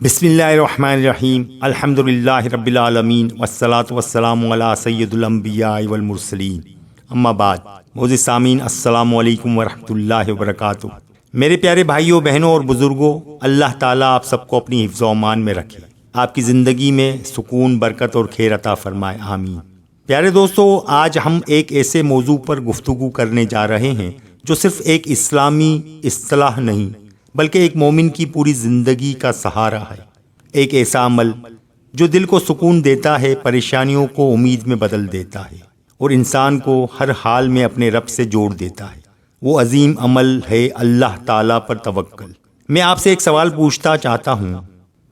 بسم اللہ الرحمن الرحیم الحمدللہ رب العالمین والصلاة والسلام علی سید الانبیاء والمرسلین اما بعد۔ معزز سامعین، السلام علیکم ورحمۃ اللہ وبرکاتہ۔ میرے پیارے بھائیوں، بہنوں اور بزرگوں، اللہ تعالیٰ آپ سب کو اپنی حفظ و امان میں رکھے، آپ کی زندگی میں سکون، برکت اور خیر عطا فرمائے، آمین۔ پیارے دوستو، آج ہم ایک ایسے موضوع پر گفتگو کرنے جا رہے ہیں جو صرف ایک اسلامی اصطلاح نہیں بلکہ ایک مومن کی پوری زندگی کا سہارا ہے۔ ایک ایسا عمل جو دل کو سکون دیتا ہے، پریشانیوں کو امید میں بدل دیتا ہے اور انسان کو ہر حال میں اپنے رب سے جوڑ دیتا ہے۔ وہ عظیم عمل ہے اللہ تعالیٰ پر توکل۔ میں آپ سے ایک سوال پوچھنا چاہتا ہوں،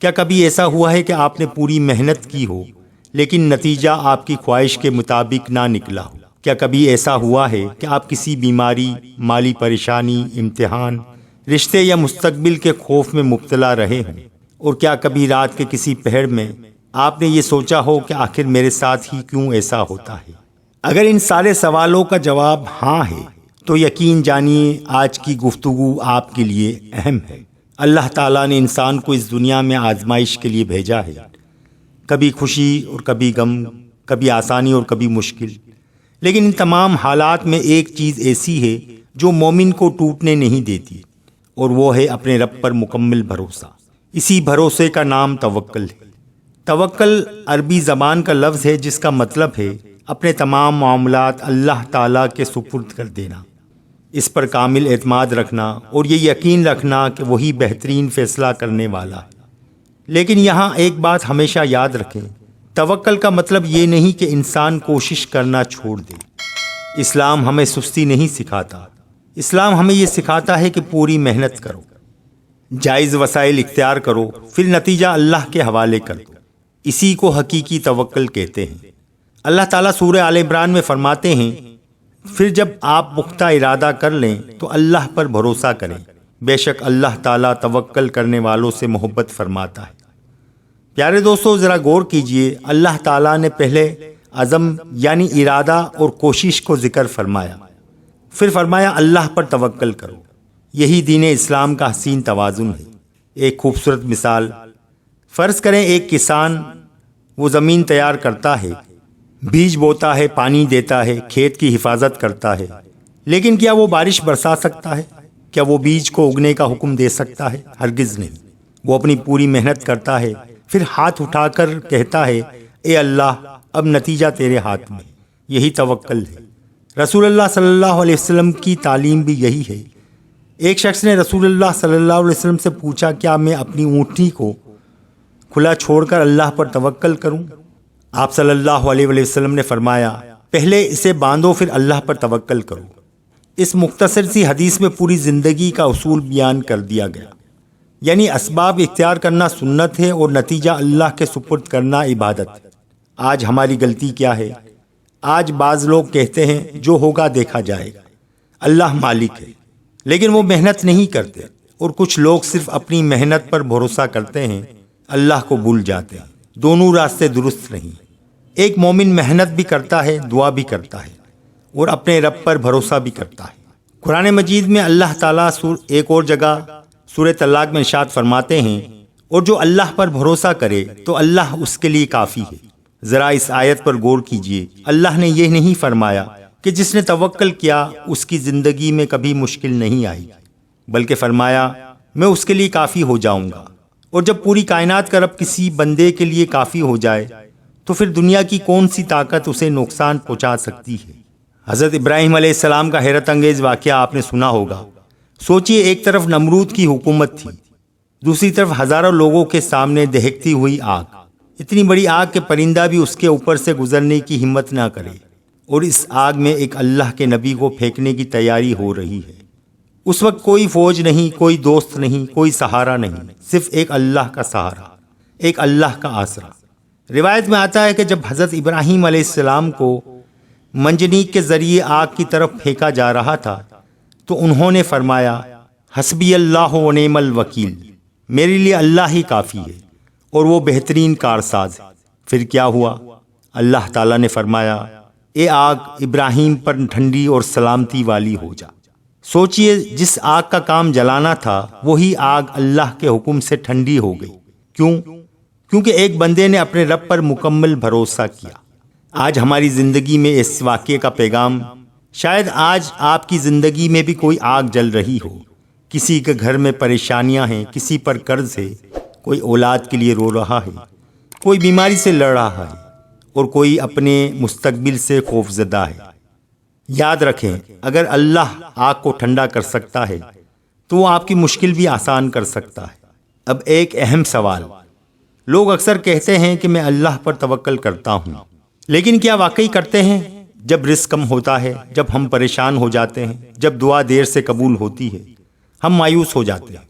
کیا کبھی ایسا ہوا ہے کہ آپ نے پوری محنت کی ہو لیکن نتیجہ آپ کی خواہش کے مطابق نہ نکلا ہو؟ کیا کبھی ایسا ہوا ہے کہ آپ کسی بیماری، مالی پریشانی، امتحان، رشتے یا مستقبل کے خوف میں مبتلا رہے ہوں؟ اور کیا کبھی رات کے کسی پہر میں آپ نے یہ سوچا ہو کہ آخر میرے ساتھ ہی کیوں ایسا ہوتا ہے؟ اگر ان سارے سوالوں کا جواب ہاں ہے تو یقین جانیے آج کی گفتگو آپ کے لیے اہم ہے۔ اللہ تعالیٰ نے انسان کو اس دنیا میں آزمائش کے لیے بھیجا ہے، کبھی خوشی اور کبھی غم، کبھی آسانی اور کبھی مشکل، لیکن ان تمام حالات میں ایک چیز ایسی ہے جو مومن کو ٹوٹنے نہیں دیتی، اور وہ ہے اپنے رب پر مکمل بھروسہ۔ اسی بھروسے کا نام توکل ہے۔ توکل عربی زبان کا لفظ ہے جس کا مطلب ہے اپنے تمام معاملات اللہ تعالیٰ کے سپرد کر دینا، اس پر کامل اعتماد رکھنا اور یہ یقین رکھنا کہ وہی بہترین فیصلہ کرنے والا ہے۔ لیکن یہاں ایک بات ہمیشہ یاد رکھیں، توکل کا مطلب یہ نہیں کہ انسان کوشش کرنا چھوڑ دے۔ اسلام ہمیں سستی نہیں سکھاتا، اسلام ہمیں یہ سکھاتا ہے کہ پوری محنت کرو، جائز وسائل اختیار کرو، پھر نتیجہ اللہ کے حوالے کر دو۔ اسی کو حقیقی توکل کہتے ہیں۔ اللہ تعالیٰ سورہ آل عمران میں فرماتے ہیں، پھر جب آپ پختہ ارادہ کر لیں تو اللہ پر بھروسہ کریں، بے شک اللہ تعالیٰ توکل کرنے والوں سے محبت فرماتا ہے۔ پیارے دوستو، ذرا غور کیجئے، اللہ تعالیٰ نے پہلے عزم یعنی ارادہ اور کوشش کو ذکر فرمایا، پھر فرمایا اللہ پر توکل کرو۔ یہی دین اسلام کا حسین توازن ہے۔ ایک خوبصورت مثال، فرض کریں ایک کسان، وہ زمین تیار کرتا ہے، بیج بوتا ہے، پانی دیتا ہے، کھیت کی حفاظت کرتا ہے، لیکن کیا وہ بارش برسا سکتا ہے؟ کیا وہ بیج کو اگنے کا حکم دے سکتا ہے؟ ہرگز نہیں۔ وہ اپنی پوری محنت کرتا ہے، پھر ہاتھ اٹھا کر کہتا ہے، اے اللہ، اب نتیجہ تیرے ہاتھ میں۔ یہی توکل ہے۔ رسول اللہ صلی اللہ علیہ وسلم کی تعلیم بھی یہی ہے۔ ایک شخص نے رسول اللہ صلی اللہ علیہ وسلم سے پوچھا، کیا میں اپنی اونٹنی کو کھلا چھوڑ کر اللہ پر توکل کروں؟ آپ صلی اللہ علیہ وسلم نے فرمایا، پہلے اسے باندھو پھر اللہ پر توکل کرو۔ اس مختصر سی حدیث میں پوری زندگی کا اصول بیان کر دیا گیا، یعنی اسباب اختیار کرنا سنت ہے اور نتیجہ اللہ کے سپرد کرنا عبادت ہے۔ آج ہماری غلطی کیا ہے؟ آج بعض لوگ کہتے ہیں جو ہوگا دیکھا جائے گا، اللہ مالک ہے، لیکن وہ محنت نہیں کرتے، اور کچھ لوگ صرف اپنی محنت پر بھروسہ کرتے ہیں، اللہ کو بھول جاتے ہیں۔ دونوں راستے درست نہیں۔ ایک مومن محنت بھی کرتا ہے، دعا بھی کرتا ہے، اور اپنے رب پر بھروسہ بھی کرتا ہے۔ قرآن مجید میں اللہ تعالیٰ ایک اور جگہ سورہ طلاق میں ارشاد فرماتے ہیں، اور جو اللہ پر بھروسہ کرے تو اللہ اس کے لیے کافی ہے۔ ذرا اس آیت پر غور کیجئے، اللہ نے یہ نہیں فرمایا کہ جس نے توکل کیا اس کی زندگی میں کبھی مشکل نہیں آئی، بلکہ فرمایا میں اس کے لیے کافی ہو جاؤں گا۔ اور جب پوری کائنات کا رب کسی بندے کے لیے کافی ہو جائے تو پھر دنیا کی کون سی طاقت اسے نقصان پہنچا سکتی ہے؟ حضرت ابراہیم علیہ السلام کا حیرت انگیز واقعہ آپ نے سنا ہوگا۔ سوچئے، ایک طرف نمرود کی حکومت تھی، دوسری طرف ہزاروں لوگوں کے سامنے دہکتی ہوئی آگ، اتنی بڑی آگ کہ پرندہ بھی اس کے اوپر سے گزرنے کی ہمت نہ کرے، اور اس آگ میں ایک اللہ کے نبی کو پھینکنے کی تیاری ہو رہی ہے۔ اس وقت کوئی فوج نہیں، کوئی دوست نہیں، کوئی سہارا نہیں، صرف ایک اللہ کا سہارا، ایک اللہ کا آسرا۔ روایت میں آتا ہے کہ جب حضرت ابراہیم علیہ السلام کو منجنیق کے ذریعے آگ کی طرف پھینکا جا رہا تھا تو انہوں نے فرمایا، حسبی اللہ و نعم الوکیل، میرے لیے اللہ ہی کافی ہے اور وہ بہترین کارساز ہے۔ پھر کیا ہوا؟ اللہ تعالیٰ نے فرمایا، اے آگ ابراہیم پر ٹھنڈی اور سلامتی والی ہو جا۔ سوچئے، جس آگ کا کام جلانا تھا وہی آگ اللہ کے حکم سے ٹھنڈی ہو گئی۔ کیونکہ ایک بندے نے اپنے رب پر مکمل بھروسہ کیا۔ آج ہماری زندگی میں اس واقعے کا پیغام، شاید آج آپ کی زندگی میں بھی کوئی آگ جل رہی ہو، کسی کے گھر میں پریشانیاں ہیں، کسی پر قرض ہے، کوئی اولاد کے لیے رو رہا ہے، کوئی بیماری سے لڑ رہا ہے، اور کوئی اپنے مستقبل سے خوفزدہ ہے۔ یاد رکھیں، اگر اللہ آگ کو ٹھنڈا کر سکتا ہے تو وہ آپ کی مشکل بھی آسان کر سکتا ہے۔ اب ایک اہم سوال، لوگ اکثر کہتے ہیں کہ میں اللہ پر توکل کرتا ہوں، لیکن کیا واقعی کرتے ہیں؟ جب رزق کم ہوتا ہے، جب ہم پریشان ہو جاتے ہیں، جب دعا دیر سے قبول ہوتی ہے، ہم مایوس ہو جاتے ہیں۔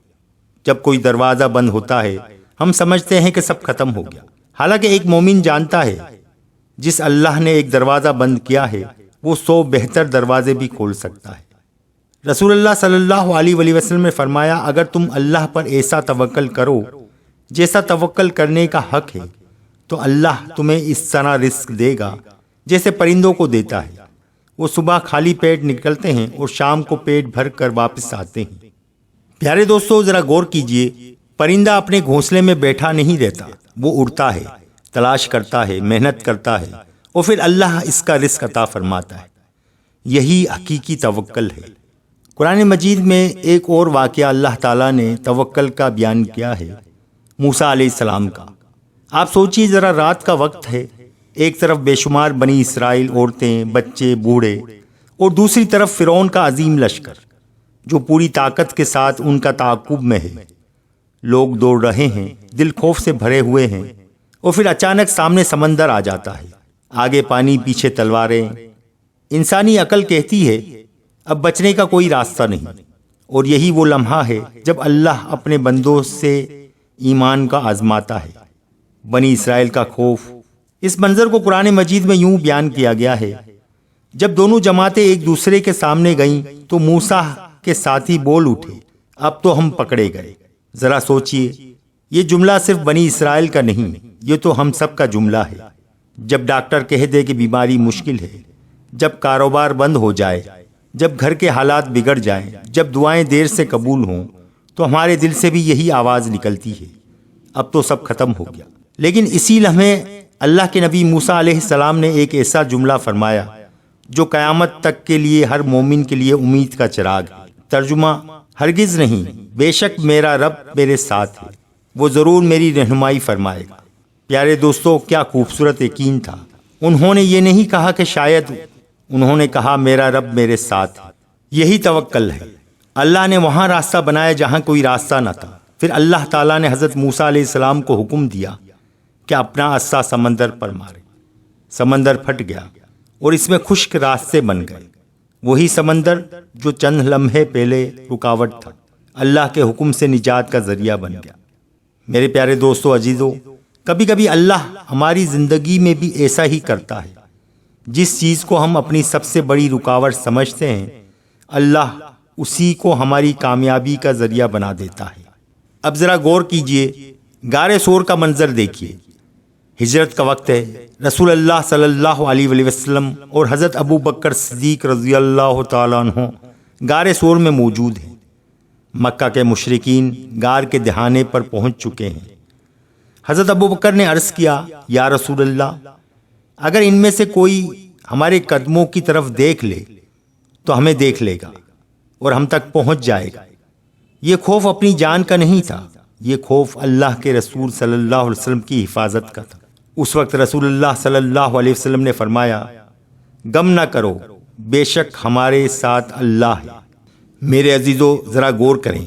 جب کوئی دروازہ بند ہوتا ہے، ہم سمجھتے ہیں کہ سب ختم ہو گیا۔ حالانکہ ایک مومن جانتا ہے جس اللہ نے ایک دروازہ بند کیا ہے وہ 100 بہتر دروازے بھی کھول سکتا ہے۔ رسول اللہ صلی اللہ علیہ وآلہ وسلم نے فرمایا، اگر تم اللہ پر ایسا توکل کرو جیسا توکل کرنے کا حق ہے تو اللہ تمہیں اس طرح رزق دے گا جیسے پرندوں کو دیتا ہے۔ وہ صبح خالی پیٹ نکلتے ہیں اور شام کو پیٹ بھر کر واپس آتے ہیں۔ پیارے دوستو، ذرا غور کیجئے، پرندہ اپنے گھونسلے میں بیٹھا نہیں رہتا، وہ اڑتا ہے، تلاش کرتا ہے، محنت کرتا ہے، اور پھر اللہ اس کا رزق عطا فرماتا ہے۔ یہی حقیقی توکل ہے۔ قرآن مجید میں ایک اور واقعہ اللہ تعالیٰ نے توکل کا بیان کیا ہے، موسیٰ علیہ السلام کا۔ آپ سوچیے ذرا، رات کا وقت ہے، ایک طرف بے شمار بنی اسرائیل، عورتیں، بچے، بوڑھے، اور دوسری طرف فرعون کا عظیم لشکر جو پوری طاقت کے ساتھ ان کا تعاقب میں ہے۔ لوگ دوڑ رہے ہیں، دل خوف سے بھرے ہوئے ہیں، اور پھر اچانک سامنے سمندر آ جاتا ہے، آگے پانی، پیچھے تلواریں۔ انسانی عقل کہتی ہے اب بچنے کا کوئی راستہ نہیں، اور یہی وہ لمحہ ہے جب اللہ اپنے بندوں سے ایمان کا آزماتا ہے۔ بنی اسرائیل کا خوف، اس منظر کو قرآن مجید میں یوں بیان کیا گیا ہے، جب دونوں جماعتیں ایک دوسرے کے سامنے گئیں تو موسیٰ کے ساتھی بول اٹھے، اب تو ہم پکڑے گئے۔ ذرا سوچئے، یہ جملہ صرف بنی اسرائیل کا نہیں، یہ تو ہم سب کا جملہ ہے۔ جب ڈاکٹر کہہ دے کہ بیماری مشکل ہے، جب کاروبار بند ہو جائے، جب گھر کے حالات بگڑ جائیں، جب دعائیں دیر سے قبول ہوں، تو ہمارے دل سے بھی یہی آواز نکلتی ہے، اب تو سب ختم ہو گیا۔ لیکن اسی لمحے اللہ کے نبی موسیٰ علیہ السلام نے ایک ایسا جملہ فرمایا جو قیامت تک کے لیے ہر مومن کے لیے امید کا چراغ ہے۔ ترجمہ، ہرگز نہیں، بے شک میرا رب میرے ساتھ ہے، وہ ضرور میری رہنمائی فرمائے گا۔ پیارے دوستو، کیا خوبصورت یقین تھا۔ انہوں نے یہ نہیں کہا کہ شاید، انہوں نے کہا میرا رب میرے ساتھ ہے۔ یہی توکل ہے۔ اللہ نے وہاں راستہ بنایا جہاں کوئی راستہ نہ تھا۔ پھر اللہ تعالیٰ نے حضرت موسیٰ علیہ السلام کو حکم دیا کہ اپنا عصا سمندر پر مارے۔ سمندر پھٹ گیا اور اس میں خشک راستے بن گئے۔ وہی سمندر جو چند لمحے پہلے رکاوٹ تھا، اللہ کے حکم سے نجات کا ذریعہ بن گیا۔ میرے پیارے دوستو، عزیزو، کبھی کبھی اللہ ہماری زندگی میں بھی ایسا ہی کرتا ہے۔ جس چیز کو ہم اپنی سب سے بڑی رکاوٹ سمجھتے ہیں، اللہ اسی کو ہماری کامیابی کا ذریعہ بنا دیتا ہے۔ اب ذرا غور کیجئے، غار ثور کا منظر دیکھیے۔ ہجرت کا وقت ہے، رسول اللہ صلی اللہ علیہ وآلہ وسلم اور حضرت ابو بکر صدیق رضی اللہ تعالیٰ عنہ غار ثور میں موجود ہیں۔ مکہ کے مشرکین غار کے دہانے پر پہنچ چکے ہیں۔ حضرت ابو بکر نے عرض کیا، یا رسول اللہ، اگر ان میں سے کوئی ہمارے قدموں کی طرف دیکھ لے تو ہمیں دیکھ لے گا اور ہم تک پہنچ جائے گا۔ یہ خوف اپنی جان کا نہیں تھا، یہ خوف اللہ کے رسول صلی اللہ علیہ وسلم کی حفاظت کا تھا۔ اس وقت رسول اللہ صلی اللہ علیہ وسلم نے فرمایا، غم نہ کرو، بے شک ہمارے ساتھ اللہ ہے۔ میرے عزیزو، ذرا غور کریں،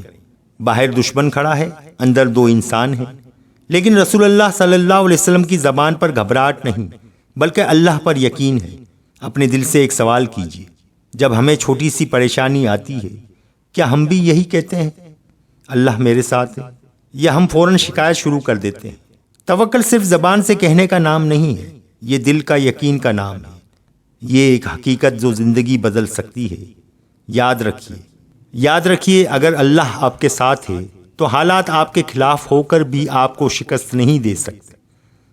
باہر دشمن کھڑا ہے، اندر دو انسان ہیں، لیکن رسول اللہ صلی اللہ علیہ وسلم کی زبان پر گھبراہٹ نہیں بلکہ اللہ پر یقین ہے۔ اپنے دل سے ایک سوال کیجیے، جب ہمیں چھوٹی سی پریشانی آتی ہے کیا ہم بھی یہی کہتے ہیں، اللہ میرے ساتھ ہے، یا ہم فوراً شکایت شروع کر دیتے ہیں؟ توکل صرف زبان سے کہنے کا نام نہیں ہے، یہ دل کا یقین کا نام ہے۔ یہ ایک حقیقت جو زندگی بدل سکتی ہے۔ یاد رکھیے، اگر اللہ آپ کے ساتھ ہے تو حالات آپ کے خلاف ہو کر بھی آپ کو شکست نہیں دے سکتے،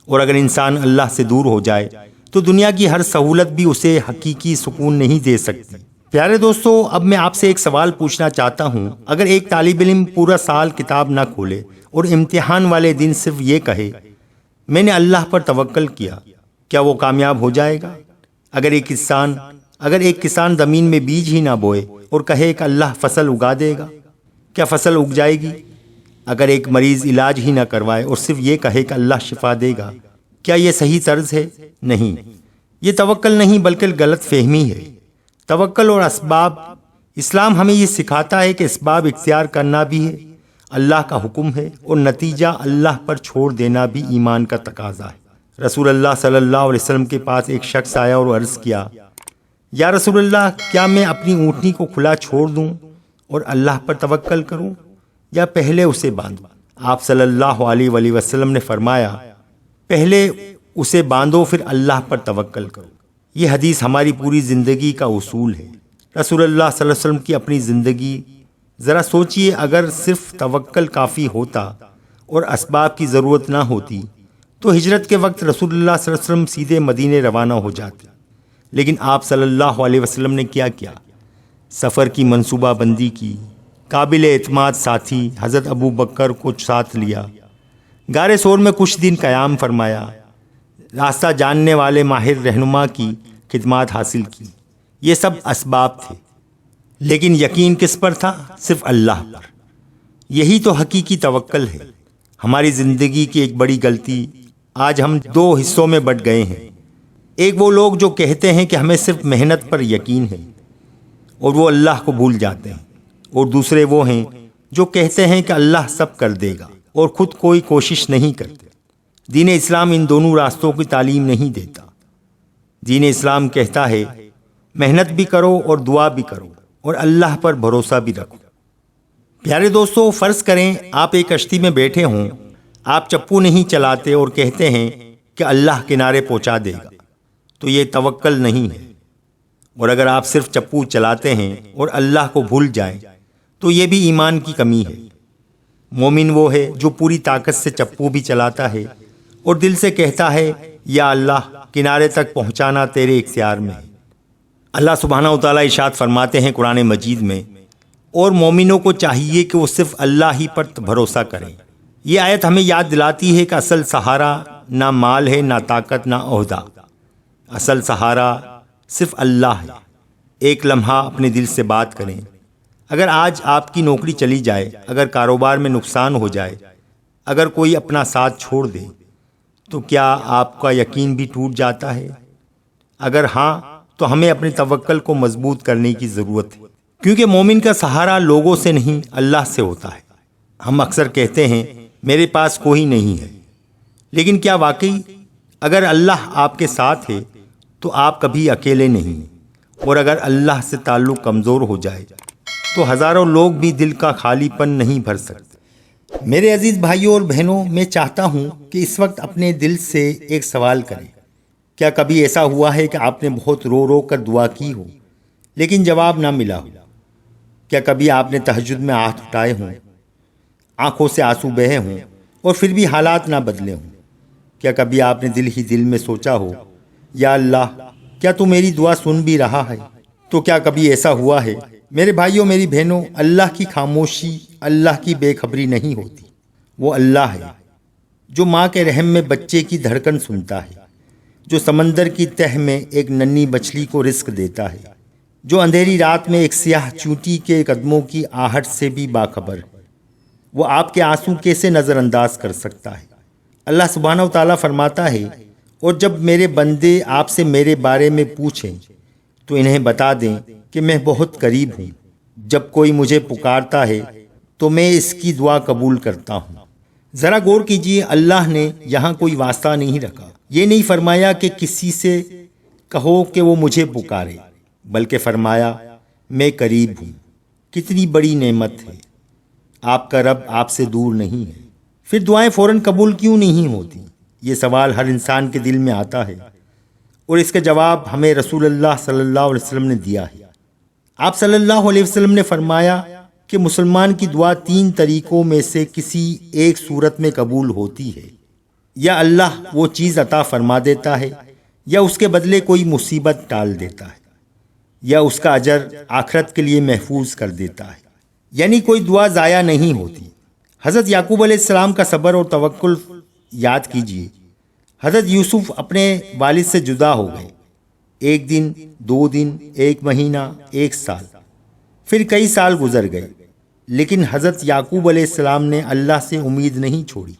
اور اگر انسان اللہ سے دور ہو جائے تو دنیا کی ہر سہولت بھی اسے حقیقی سکون نہیں دے سکتی۔ پیارے دوستو، اب میں آپ سے ایک سوال پوچھنا چاہتا ہوں۔ اگر ایک طالب علم پورا سال کتاب نہ کھولے اور امتحان والے دن صرف یہ کہے میں نے اللہ پر توکل کیا وہ کامیاب ہو جائے گا؟ اگر ایک کسان زمین میں بیج ہی نہ بوئے اور کہے کہ اللہ فصل اگا دے گا، کیا فصل اگ جائے گی؟ اگر ایک مریض علاج ہی نہ کروائے اور صرف یہ کہے کہ اللہ شفا دے گا، کیا یہ صحیح طرز ہے؟ نہیں، یہ توکل نہیں بلکہ غلط فہمی ہے۔ توکل اور اسباب، اسلام ہمیں یہ سکھاتا ہے کہ اسباب اختیار کرنا بھی ہے، اللہ کا حکم ہے، اور نتیجہ اللہ پر چھوڑ دینا بھی ایمان کا تقاضا ہے۔ رسول اللہ صلی اللہ علیہ وسلم کے پاس ایک شخص آیا اور عرض کیا، یا رسول اللہ، کیا میں اپنی اونٹنی کو کھلا چھوڑ دوں اور اللہ پر توکل کروں یا پہلے اسے باندھوں؟ آپ صلی اللہ علیہ وآلہ وسلم نے فرمایا، پہلے اسے باندھو پھر اللہ پر توکل کرو۔ یہ حدیث ہماری پوری زندگی کا اصول ہے۔ رسول اللہ صلی اللہ علیہ وسلم کی اپنی زندگی ذرا سوچئے، اگر صرف توکل کافی ہوتا اور اسباب کی ضرورت نہ ہوتی تو ہجرت کے وقت رسول اللہ صلی اللہ علیہ وسلم سیدھے مدینے روانہ ہو جاتے، لیکن آپ صلی اللہ علیہ وسلم نے کیا سفر کی منصوبہ بندی کی، قابل اعتماد ساتھی حضرت ابو بکر کو ساتھ لیا، غار ثور میں کچھ دن قیام فرمایا، راستہ جاننے والے ماہر رہنما کی خدمات حاصل کی۔ یہ سب اسباب تھے، لیکن یقین کس پر تھا؟ صرف اللہ پر۔ یہی تو حقیقی توکل ہے۔ ہماری زندگی کی ایک بڑی غلطی آج ہم دو حصوں میں بٹ گئے ہیں۔ ایک وہ لوگ جو کہتے ہیں کہ ہمیں صرف محنت پر یقین ہے اور وہ اللہ کو بھول جاتے ہیں، اور دوسرے وہ ہیں جو کہتے ہیں کہ اللہ سب کر دے گا اور خود کوئی کوشش نہیں کرتے۔ دین اسلام ان دونوں راستوں کی تعلیم نہیں دیتا۔ دین اسلام کہتا ہے محنت بھی کرو اور دعا بھی کرو اور اللہ پر بھروسہ بھی رکھو۔ پیارے دوستو، فرض کریں آپ ایک کشتی میں بیٹھے ہوں، آپ چپو نہیں چلاتے اور کہتے ہیں کہ اللہ کنارے پہنچا دے گا، تو یہ توکل نہیں ہے۔ اور اگر آپ صرف چپو چلاتے ہیں اور اللہ کو بھول جائیں تو یہ بھی ایمان کی کمی ہے۔ مومن وہ ہے جو پوری طاقت سے چپو بھی چلاتا ہے اور دل سے کہتا ہے یا اللہ کنارے تک پہنچانا تیرے اختیار میں ہے۔ اللہ سبحانہ و تعالیٰ ارشاد فرماتے ہیں قرآن مجید میں، اور مومنوں کو چاہیے کہ وہ صرف اللہ ہی پر بھروسہ کریں۔ یہ آیت ہمیں یاد دلاتی ہے کہ اصل سہارا نہ مال ہے، نہ طاقت، نہ عہدہ۔ اصل سہارا صرف اللہ ہے۔ ایک لمحہ اپنے دل سے بات کریں، اگر آج آپ کی نوکری چلی جائے، اگر کاروبار میں نقصان ہو جائے، اگر کوئی اپنا ساتھ چھوڑ دے، تو کیا آپ کا یقین بھی ٹوٹ جاتا ہے؟ اگر ہاں تو ہمیں اپنے توکل کو مضبوط کرنے کی ضرورت ہے، کیونکہ مومن کا سہارا لوگوں سے نہیں اللہ سے ہوتا ہے۔ ہم اکثر کہتے ہیں میرے پاس کوئی نہیں ہے، لیکن کیا واقعی اگر اللہ آپ کے ساتھ ہے تو آپ کبھی اکیلے نہیں ہیں؟ اور اگر اللہ سے تعلق کمزور ہو جائے تو ہزاروں لوگ بھی دل کا خالی پن نہیں بھر سکتے۔ میرے عزیز بھائیوں اور بہنوں، میں چاہتا ہوں کہ اس وقت اپنے دل سے ایک سوال کریں۔ کیا کبھی ایسا ہوا ہے کہ آپ نے بہت رو رو کر دعا کی ہو لیکن جواب نہ ملا ہو؟ کیا کبھی آپ نے تہجد میں ہاتھ اٹھائے ہوں، آنکھوں سے آنسو بہے ہوں اور پھر بھی حالات نہ بدلے ہوں؟ کیا کبھی آپ نے دل ہی دل میں سوچا ہو یا اللہ کیا تو میری دعا سن بھی رہا ہے؟ تو کیا کبھی ایسا ہوا ہے؟ میرے بھائیوں میری بہنوں، اللہ کی خاموشی، اللہ کی بے خبری نہیں ہوتی۔ وہ اللہ ہے جو ماں کے رحم میں بچے کی دھڑکن سنتا ہے، جو سمندر کی تہ میں ایک ننھی مچھلی کو رزق دیتا ہے، جو اندھیری رات میں ایک سیاہ چونٹی کے قدموں کی آہٹ سے بھی باخبر ہے۔ وہ آپ کے آنسو کیسے نظر انداز کر سکتا ہے؟ اللہ سبحانہ و تعالیٰ فرماتا ہے، اور جب میرے بندے آپ سے میرے بارے میں پوچھیں تو انہیں بتا دیں کہ میں بہت قریب ہوں، جب کوئی مجھے پکارتا ہے تو میں اس کی دعا قبول کرتا ہوں۔ ذرا غور کیجئے، اللہ نے یہاں کوئی واسطہ نہیں رکھا۔ یہ نہیں فرمایا کہ کسی سے کہو کہ وہ مجھے پکارے، بلکہ فرمایا میں قریب ہوں۔ کتنی بڑی نعمت ہے! آپ کا رب آپ سے دور نہیں ہے۔ پھر دعائیں فوراً قبول کیوں نہیں ہوتی؟ یہ سوال ہر انسان کے دل میں آتا ہے، اور اس کا جواب ہمیں رسول اللہ صلی اللہ علیہ وسلم نے دیا ہے۔ آپ صلی اللہ علیہ وسلم نے فرمایا کہ مسلمان کی دعا 3 طریقوں میں سے کسی ایک صورت میں قبول ہوتی ہے۔ یا اللہ وہ چیز عطا فرما دیتا ہے، یا اس کے بدلے کوئی مصیبت ٹال دیتا ہے، یا اس کا اجر آخرت کے لیے محفوظ کر دیتا ہے، یعنی کوئی دعا ضائع نہیں ہوتی۔ حضرت یعقوب علیہ السلام کا صبر اور توکل یاد کیجیے۔ حضرت یوسف اپنے والد سے جدا ہو گئے، 1 دن، 2 دن، 1 مہینہ، 1 سال، پھر کئی سال گزر گئے، لیکن حضرت یعقوب علیہ السلام نے اللہ سے امید نہیں چھوڑی۔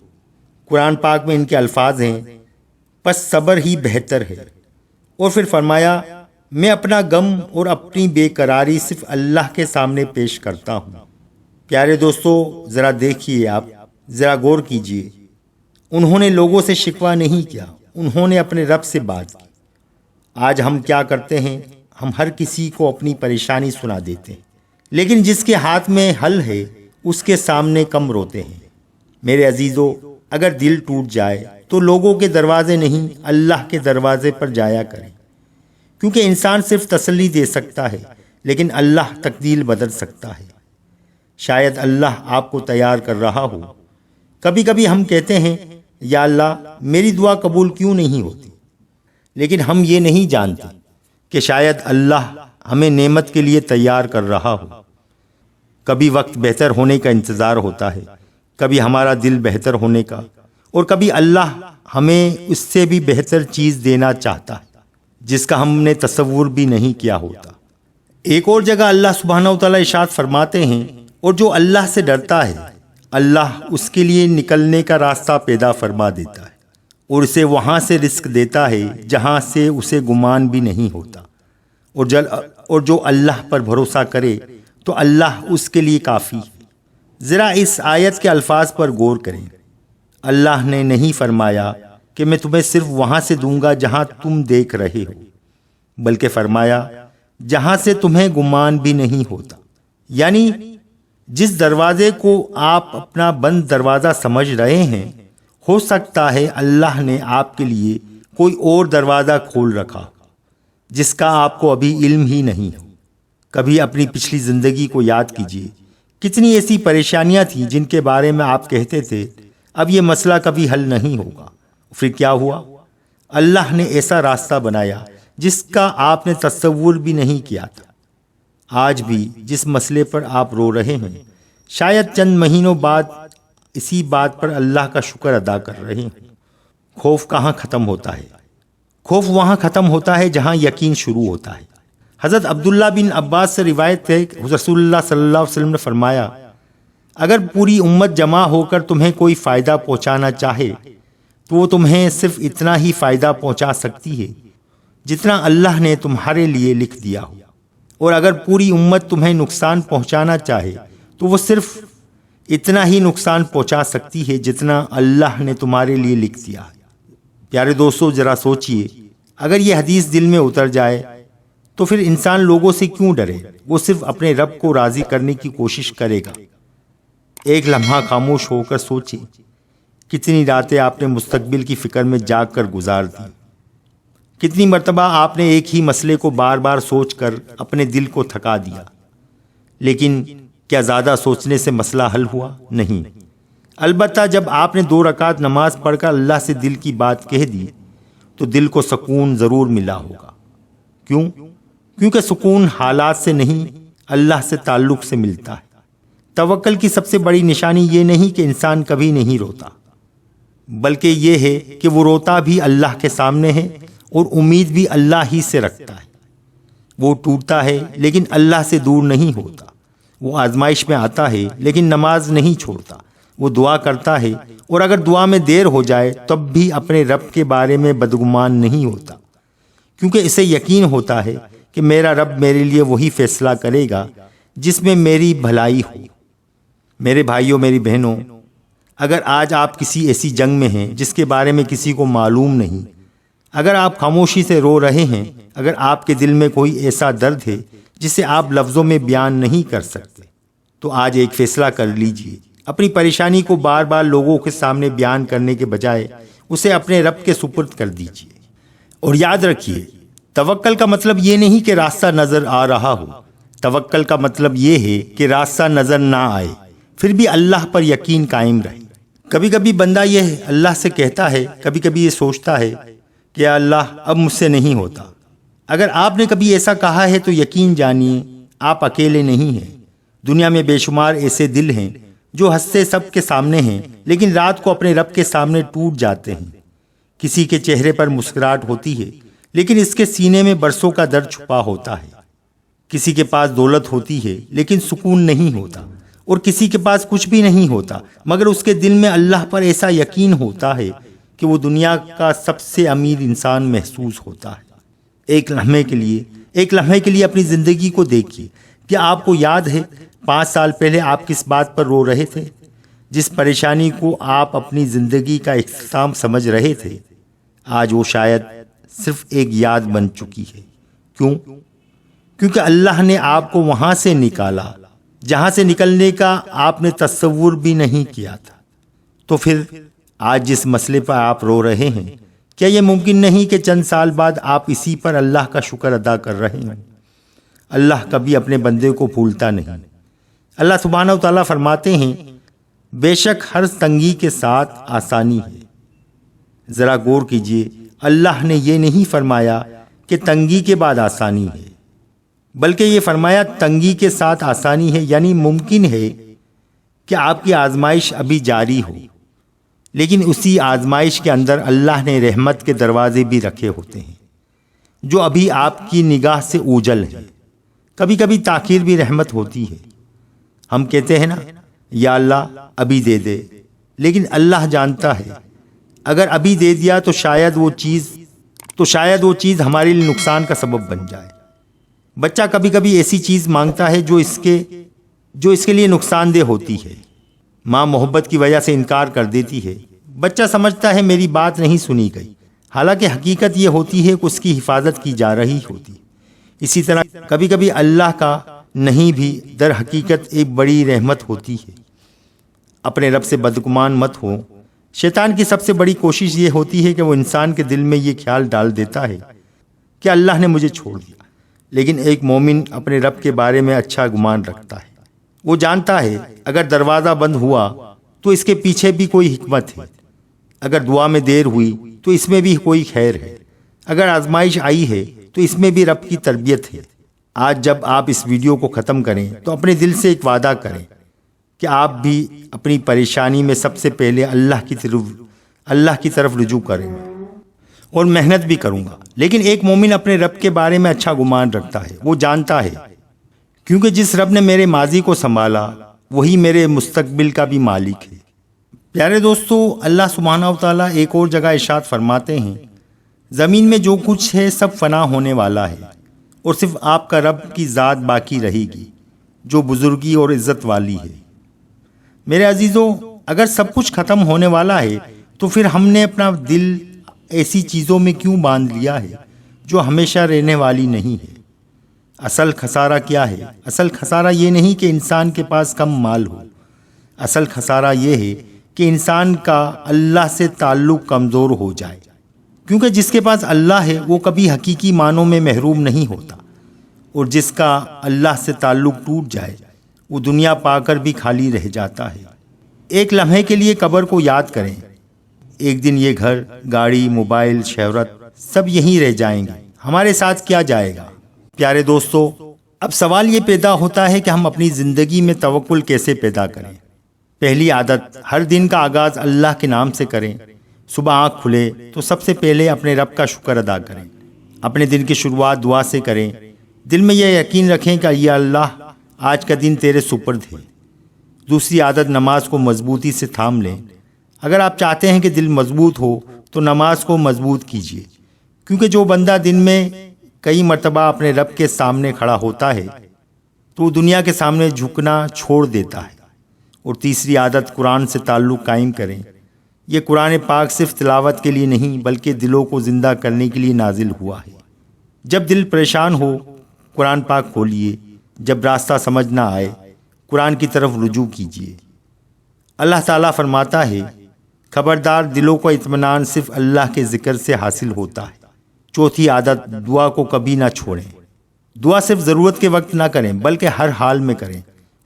قرآن پاک میں ان کے الفاظ ہیں، پس صبر ہی بہتر ہے، اور پھر فرمایا، میں اپنا غم اور اپنی بے قراری صرف اللہ کے سامنے پیش کرتا ہوں۔ پیارے دوستو، ذرا دیکھیے، آپ ذرا غور کیجیے، انہوں نے لوگوں سے شکوہ نہیں کیا، انہوں نے اپنے رب سے بات کی۔ آج ہم کیا کرتے ہیں؟ ہم ہر کسی کو اپنی پریشانی سنا دیتے ہیں، لیکن جس کے ہاتھ میں حل ہے اس کے سامنے کم روتے ہیں۔ میرے عزیزو، اگر دل ٹوٹ جائے تو لوگوں کے دروازے نہیں، اللہ کے دروازے پر جایا کریں، کیونکہ انسان صرف تسلی دے سکتا ہے، لیکن اللہ تقدیر بدل سکتا ہے۔ شاید اللہ آپ کو تیار کر رہا ہو۔ کبھی کبھی ہم کہتے ہیں، یا اللہ میری دعا قبول کیوں نہیں ہوتی، لیکن ہم یہ نہیں جانتے کہ شاید اللہ ہمیں نعمت کے لیے تیار کر رہا ہو۔ کبھی وقت بہتر ہونے کا انتظار ہوتا ہے، کبھی ہمارا دل بہتر ہونے کا، اور کبھی اللہ ہمیں اس سے بھی بہتر چیز دینا چاہتا ہے جس کا ہم نے تصور بھی نہیں کیا ہوتا۔ ایک اور جگہ اللہ سبحانہ و تعالیٰ ارشاد فرماتے ہیں، اور جو اللہ سے ڈرتا ہے اللہ اس کے لیے نکلنے کا راستہ پیدا فرما دیتا ہے، اور اسے وہاں سے رزق دیتا ہے جہاں سے اسے گمان بھی نہیں ہوتا، اور جو اللہ پر بھروسہ کرے تو اللہ اس کے لیے کافی ہے۔ ذرا اس آیت کے الفاظ پر غور کریں۔ اللہ نے نہیں فرمایا کہ میں تمہیں صرف وہاں سے دوں گا جہاں تم دیکھ رہے ہو، بلکہ فرمایا جہاں سے تمہیں گمان بھی نہیں ہوتا، یعنی جس دروازے کو آپ اپنا بند دروازہ سمجھ رہے ہیں، ہو سکتا ہے اللہ نے آپ کے لیے کوئی اور دروازہ کھول رکھا جس کا آپ کو ابھی علم ہی نہیں ہو۔ کبھی اپنی پچھلی زندگی کو یاد کیجیے، کتنی ایسی پریشانیاں تھیں جن کے بارے میں آپ کہتے تھے اب یہ مسئلہ کبھی حل نہیں ہوگا، پھر کیا ہوا؟ اللہ نے ایسا راستہ بنایا جس کا آپ نے تصور بھی نہیں کیا تھا۔ آج بھی جس مسئلے پر آپ رو رہے ہیں، شاید چند مہینوں بعد اسی بات پر اللہ کا شکر ادا کر رہے ہیں۔ خوف کہاں ختم ہوتا ہے؟ خوف وہاں ختم ہوتا ہے جہاں یقین شروع ہوتا ہے۔ حضرت عبداللہ بن عباس سے روایت ہے کہ رسول اللہ صلی اللہ علیہ وسلم نے فرمایا، اگر پوری امت جمع ہو کر تمہیں کوئی فائدہ پہنچانا چاہے تو وہ تمہیں صرف اتنا ہی فائدہ پہنچا سکتی ہے جتنا اللہ نے تمہارے لیے لکھ دیا ہو، اور اگر پوری امت تمہیں نقصان پہنچانا چاہے تو وہ صرف اتنا ہی نقصان پہنچا سکتی ہے جتنا اللہ نے تمہارے لیے لکھ دیا ہے۔ پیارے دوستو، ذرا سوچئے، اگر یہ حدیث دل میں اتر جائے تو پھر انسان لوگوں سے کیوں ڈرے؟ وہ صرف اپنے رب کو راضی کرنے کی کوشش کرے گا۔ ایک لمحہ خاموش ہو کر سوچئے، کتنی راتیں آپ نے مستقبل کی فکر میں جاگ کر گزار دی، کتنی مرتبہ آپ نے ایک ہی مسئلے کو بار بار سوچ کر اپنے دل کو تھکا دیا، لیکن کیا زیادہ سوچنے سے مسئلہ حل ہوا؟ نہیں۔ البتہ جب آپ نے 2 رکعت نماز پڑھ کر اللہ سے دل کی بات کہہ دی تو دل کو سکون ضرور ملا ہوگا۔ کیونکہ سکون حالات سے نہیں، اللہ سے تعلق سے ملتا ہے۔ توکل کی سب سے بڑی نشانی یہ نہیں کہ انسان کبھی نہیں روتا، بلکہ یہ ہے کہ وہ روتا بھی اللہ کے سامنے ہے اور امید بھی اللہ ہی سے رکھتا ہے۔ وہ ٹوٹتا ہے لیکن اللہ سے دور نہیں ہوتا، وہ آزمائش میں آتا ہے لیکن نماز نہیں چھوڑتا، وہ دعا کرتا ہے اور اگر دعا میں دیر ہو جائے تب بھی اپنے رب کے بارے میں بدگمان نہیں ہوتا، کیونکہ اسے یقین ہوتا ہے کہ میرا رب میرے لیے وہی فیصلہ کرے گا جس میں میری بھلائی ہو۔ میرے بھائیوں، میری بہنوں، اگر آج آپ کسی ایسی جنگ میں ہیں جس کے بارے میں کسی کو معلوم نہیں، اگر آپ خاموشی سے رو رہے ہیں، اگر آپ کے دل میں کوئی ایسا درد ہے جسے آپ لفظوں میں بیان نہیں کر سکتے، تو آج ایک فیصلہ کر لیجئے۔ اپنی پریشانی کو بار بار لوگوں کے سامنے بیان کرنے کے بجائے اسے اپنے رب کے سپرد کر دیجئے۔ اور یاد رکھیے، توکل کا مطلب یہ نہیں کہ راستہ نظر آ رہا ہو، توکل کا مطلب یہ ہے کہ راستہ نظر نہ آئے پھر بھی اللہ پر یقین قائم رہے۔ کبھی کبھی بندہ یہ اللہ سے کہتا ہے، کبھی کبھی یہ سوچتا ہے کہ اللہ اب مجھ سے نہیں ہوتا، اگر آپ نے کبھی ایسا کہا ہے تو یقین جانیے آپ اکیلے نہیں ہیں۔ دنیا میں بے شمار ایسے دل ہیں جو ہنستے سب کے سامنے ہیں لیکن رات کو اپنے رب کے سامنے ٹوٹ جاتے ہیں۔ کسی کے چہرے پر مسکراہٹ ہوتی ہے لیکن اس کے سینے میں برسوں کا درد چھپا ہوتا ہے۔ کسی کے پاس دولت ہوتی ہے لیکن سکون نہیں ہوتا، اور کسی کے پاس کچھ بھی نہیں ہوتا مگر اس کے دل میں اللہ پر ایسا یقین ہوتا ہے کہ وہ دنیا کا سب سے امیر انسان محسوس ہوتا ہے۔ ایک لمحے کے لیے اپنی زندگی کو دیکھیے۔ کیا آپ کو یاد ہے 5 سال پہلے آپ کس بات پر رو رہے تھے؟ جس پریشانی کو آپ اپنی زندگی کا اختتام سمجھ رہے تھے، آج وہ شاید صرف ایک یاد بن چکی ہے۔ کیوں؟ کیونکہ اللہ نے آپ کو وہاں سے نکالا جہاں سے نکلنے کا آپ نے تصور بھی نہیں کیا تھا۔ تو پھر آج جس مسئلے پر آپ رو رہے ہیں، کیا یہ ممکن نہیں کہ چند سال بعد آپ اسی پر اللہ کا شکر ادا کر رہے ہیں؟ اللہ کبھی اپنے بندے کو بھولتا نہیں۔ اللہ سبحانہ و تعالیٰ فرماتے ہیں، بے شک ہر تنگی کے ساتھ آسانی ہے۔ ذرا غور کیجئے، اللہ نے یہ نہیں فرمایا کہ تنگی کے بعد آسانی ہے، بلکہ یہ فرمایا تنگی کے ساتھ آسانی ہے، یعنی ممکن ہے کہ آپ کی آزمائش ابھی جاری ہو، لیکن اسی آزمائش کے اندر اللہ نے رحمت کے دروازے بھی رکھے ہوتے ہیں جو ابھی آپ کی نگاہ سے اوجھل ہیں۔ کبھی کبھی تاخیر بھی رحمت ہوتی ہے۔ ہم کہتے ہیں نا، یا اللہ ابھی دے دے، لیکن اللہ جانتا ہے اگر ابھی دے دیا تو شاید وہ چیز ہمارے لیے نقصان کا سبب بن جائے۔ بچہ کبھی کبھی ایسی چیز مانگتا ہے جو اس کے لیے نقصان دہ ہوتی ہے۔ ماں محبت کی وجہ سے انکار کر دیتی ہے۔ بچہ سمجھتا ہے میری بات نہیں سنی گئی، حالانکہ حقیقت یہ ہوتی ہے کہ اس کی حفاظت کی جا رہی ہوتی۔ اسی طرح کبھی کبھی اللہ کا نہیں بھی در حقیقت ایک بڑی رحمت ہوتی ہے۔ اپنے رب سے بدگمان مت ہو۔ شیطان کی سب سے بڑی کوشش یہ ہوتی ہے کہ وہ انسان کے دل میں یہ خیال ڈال دیتا ہے کہ اللہ نے مجھے چھوڑ دیا، لیکن ایک مومن اپنے رب کے بارے میں اچھا گمان رکھتا ہے۔ وہ جانتا ہے اگر دروازہ بند ہوا تو اس کے پیچھے بھی کوئی حکمت ہے، اگر دعا میں دیر ہوئی تو اس میں بھی کوئی خیر ہے، اگر آزمائش آئی ہے تو اس میں بھی رب کی تربیت ہے۔ آج جب آپ اس ویڈیو کو ختم کریں تو اپنے دل سے ایک وعدہ کریں کہ آپ بھی اپنی پریشانی میں سب سے پہلے اللہ کی طرف رجوع کریں اور محنت بھی کروں گا۔ لیکن ایک مومن اپنے رب کے بارے میں اچھا گمان رکھتا ہے۔ وہ جانتا ہے کیونکہ جس رب نے میرے ماضی کو سنبھالا وہی میرے مستقبل کا بھی مالک ہے۔ پیارے دوستو، اللہ سبحانہ و تعالیٰ ایک اور جگہ ارشاد فرماتے ہیں، زمین میں جو کچھ ہے سب فنا ہونے والا ہے اور صرف آپ کا رب کی ذات باقی رہے گی جو بزرگی اور عزت والی ہے۔ میرے عزیزو، اگر سب کچھ ختم ہونے والا ہے تو پھر ہم نے اپنا دل ایسی چیزوں میں کیوں باندھ لیا ہے جو ہمیشہ رہنے والی نہیں ہے؟ اصل خسارہ کیا ہے؟ اصل خسارہ یہ نہیں کہ انسان کے پاس کم مال ہو، اصل خسارہ یہ ہے کہ انسان کا اللہ سے تعلق کمزور ہو جائے، کیونکہ جس کے پاس اللہ ہے وہ کبھی حقیقی معنوں میں محروم نہیں ہوتا، اور جس کا اللہ سے تعلق ٹوٹ جائے وہ دنیا پا کر بھی خالی رہ جاتا ہے۔ ایک لمحے کے لیے قبر کو یاد کریں، ایک دن یہ گھر، گاڑی، موبائل، شہرت سب یہیں رہ جائیں گے، ہمارے ساتھ کیا جائے گا؟ پیارے دوستو، اب سوال یہ پیدا ہوتا ہے کہ ہم اپنی زندگی میں توکل کیسے پیدا کریں؟ پہلی عادت، ہر دن کا آغاز اللہ کے نام سے کریں۔ صبح آنکھ کھلے تو سب سے پہلے اپنے رب کا شکر ادا کریں۔ اپنے دن کی شروعات دعا سے کریں۔ دل میں یہ یقین رکھیں کہ یا اللہ، آج کا دن تیرے سپرد ہے۔ دوسری عادت، نماز کو مضبوطی سے تھام لیں۔ اگر آپ چاہتے ہیں کہ دل مضبوط ہو تو نماز کو مضبوط کیجیے، کیونکہ جو بندہ دن میں کئی مرتبہ اپنے رب کے سامنے کھڑا ہوتا ہے تو وہ دنیا کے سامنے جھکنا چھوڑ دیتا ہے۔ اور تیسری عادت، قرآن سے تعلق قائم کریں۔ یہ قرآن پاک صرف تلاوت کے لیے نہیں بلکہ دلوں کو زندہ کرنے کے لیے نازل ہوا ہے۔ جب دل پریشان ہو قرآن پاک کھولیے، جب راستہ سمجھ نہ آئے قرآن کی طرف رجوع کیجیے۔ اللہ تعالیٰ فرماتا ہے، خبردار، دلوں کو اطمینان صرف اللہ کے ذکر سے حاصل ہوتا ہے۔ چوتھی عادت، دعا کو کبھی نہ چھوڑیں۔ دعا صرف ضرورت کے وقت نہ کریں بلکہ ہر حال میں کریں،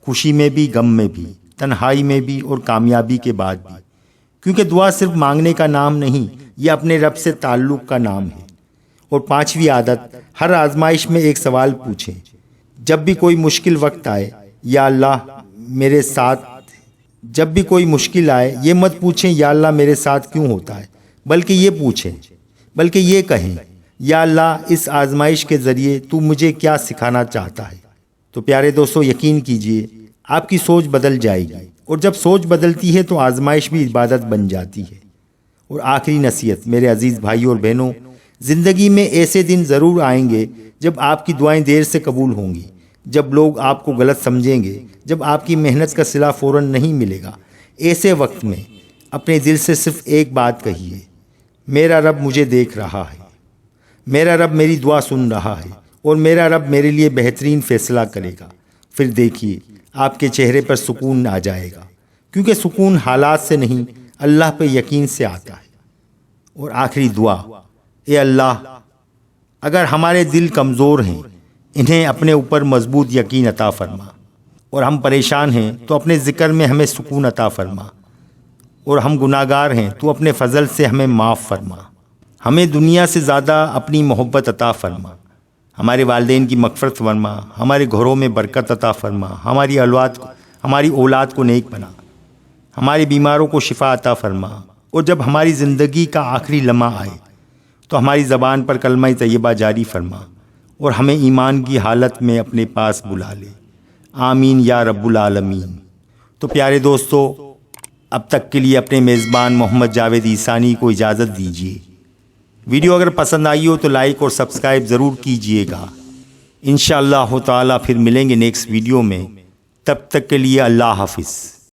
خوشی میں بھی، غم میں بھی، تنہائی میں بھی اور کامیابی کے بعد بھی، کیونکہ دعا صرف مانگنے کا نام نہیں، یہ اپنے رب سے تعلق کا نام ہے۔ اور 5ویں عادت، ہر آزمائش میں ایک سوال پوچھیں۔ جب بھی کوئی مشکل وقت آئے، یا اللہ میرے ساتھ، جب بھی کوئی مشکل آئے یہ مت پوچھیں یا اللہ میرے ساتھ کیوں ہوتا ہے، بلکہ یہ پوچھیں، بلکہ یہ کہیں یا اللہ اس آزمائش کے ذریعے تو مجھے کیا سکھانا چاہتا ہے۔ تو پیارے دوستو، یقین کیجئے آپ کی سوچ بدل جائے گی، اور جب سوچ بدلتی ہے تو آزمائش بھی عبادت بن جاتی ہے۔ اور آخری نصیحت میرے عزیز بھائیوں اور بہنوں، زندگی میں ایسے دن ضرور آئیں گے جب آپ کی دعائیں دیر سے قبول ہوں گی، جب لوگ آپ کو غلط سمجھیں گے، جب آپ کی محنت کا صلہ فوراً نہیں ملے گا۔ ایسے وقت میں اپنے دل سے صرف ایک بات کہیے، میرا رب مجھے دیکھ رہا ہے، میرا رب میری دعا سن رہا ہے، اور میرا رب میرے لیے بہترین فیصلہ کرے گا۔ پھر دیکھیے آپ کے چہرے پر سکون آ جائے گا، کیونکہ سکون حالات سے نہیں اللہ پہ یقین سے آتا ہے۔ اور آخری دعا، اے اللہ اگر ہمارے دل کمزور ہیں انہیں اپنے اوپر مضبوط یقین عطا فرما، اور ہم پریشان ہیں تو اپنے ذکر میں ہمیں سکون عطا فرما، اور ہم گناہگار ہیں تو اپنے فضل سے ہمیں معاف فرما۔ ہمیں دنیا سے زیادہ اپنی محبت عطا فرما، ہمارے والدین کی مغفرت فرما، ہمارے گھروں میں برکت عطا فرما، ہماری اولاد کو نیک بنا، ہمارے بیماروں کو شفا عطا فرما، اور جب ہماری زندگی کا آخری لمحہ آئے تو ہماری زبان پر کلمہ طیبہ جاری فرما، اور ہمیں ایمان کی حالت میں اپنے پاس بلا لے۔ آمین یا رب العالمین۔ تو پیارے دوستو، اب تک کے لیے اپنے میزبان محمد جاوید عیسانی کو اجازت دیجیے۔ ویڈیو اگر پسند آئی ہو تو لائک اور سبسکرائب ضرور کیجیے گا۔ انشاءاللہ تعالی پھر ملیں گے نیکسٹ ویڈیو میں، تب تک کے لیے اللہ حافظ۔